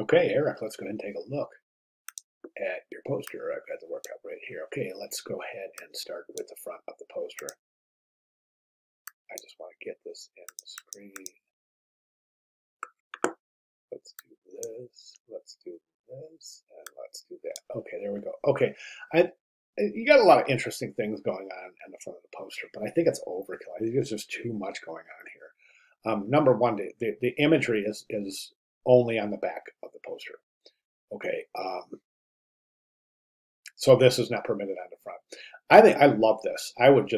Okay, Eric, let's go ahead and take a look at your poster. I've got the workout right here. Okay, let's go ahead and start with the front of the poster. I just want to get this in the screen. Let's do this, let's do this, and let's do that. Okay, there we go. Okay, you got a lot of interesting things going on in the front of the poster, but I think it's overkill. I think there's just too much going on here. Number one, the imagery is only on the back of the poster. Okay, so this is not permitted on the front. I love this. I would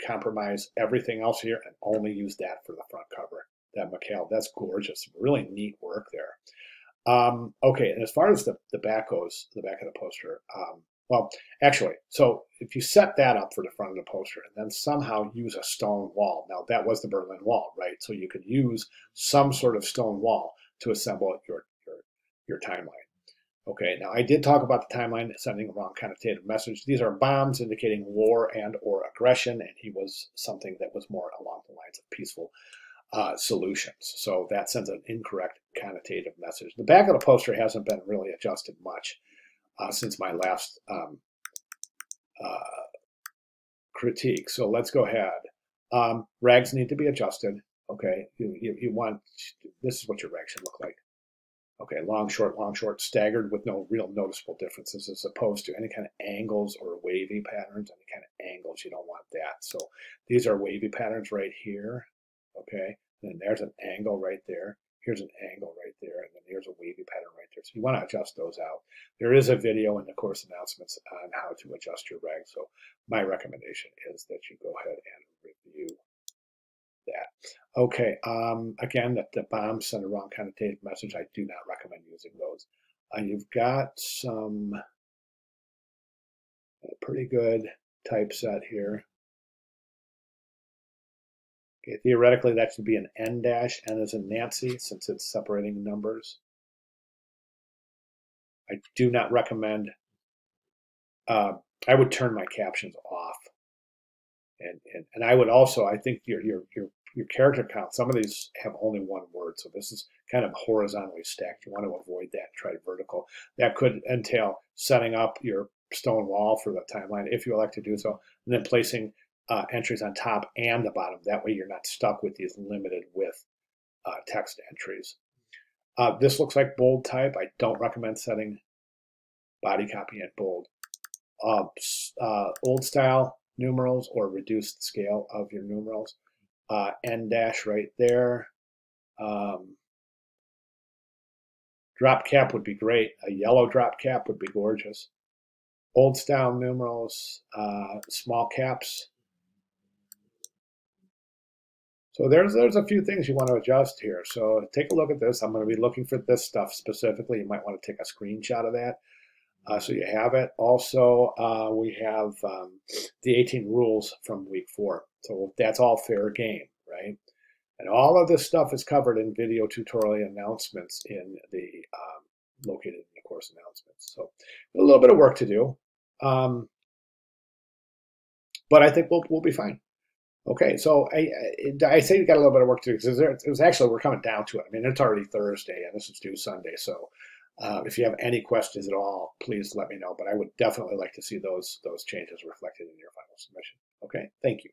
compromise everything else here and only use that for the front cover. That McHale, that's gorgeous. Really neat work there. Okay, and as far as the back goes, the back of the poster, well, actually, so if you set that up for the front of the poster and then somehow use a stone wall, now that was the Berlin Wall, right? So you could use some sort of stone wall to assemble your timeline. Okay, now I did talk about the timeline sending a wrong connotative message. These are bombs indicating war and or aggression, and he was something that was more along the lines of peaceful solutions. So that sends an incorrect connotative message. The back of the poster hasn't been really adjusted much since my last critique. So let's go ahead. Rags need to be adjusted. Okay, you want, this is what your rag should look like. Okay, long, short, staggered with no real noticeable differences as opposed to any kind of angles or wavy patterns. Any kind of angles, you don't want that. So these are wavy patterns right here. Okay, and then there's an angle right there. Here's an angle right there, and then here's a wavy pattern right there. So you want to adjust those out. There is a video in the course announcements on how to adjust your rag. So my recommendation is that you go ahead and review that. Okay, again, that the bombs send a wrong connotative message. I do not recommend using those. You've got some pretty good typeset here. Okay, theoretically, that should be an N dash. N is in Nancy since it's separating numbers. I do not recommend. I would turn my captions off, and I would also. I think your character count. Some of these have only one word, so this is kind of horizontally stacked. You want to avoid that. Try vertical. That could entail setting up your stone wall for the timeline if you elect to do so, and then placing entries on top and the bottom. That way you're not stuck with these limited width text entries. This looks like bold type. I don't recommend setting body copy at bold. Old style numerals or reduced scale of your numerals. N dash right there. Drop cap would be great. A yellow drop cap would be gorgeous. Old style numerals, small caps. So there's a few things you want to adjust here. So take a look at this. I'm going to be looking for this stuff specifically. You might want to take a screenshot of that so you have it. Also, we have the 18 rules from week 4. So that's all fair game, right? And all of this stuff is covered in video tutorial announcements in the located in the course announcements. So a little bit of work to do, but I think we'll be fine. Okay, so I say you got a little bit of work to do because it was actually, we're coming down to it. I mean, it's already Thursday and this is due Sunday. So if you have any questions at all, please let me know. But I would definitely like to see those changes reflected in your final submission. Okay, thank you.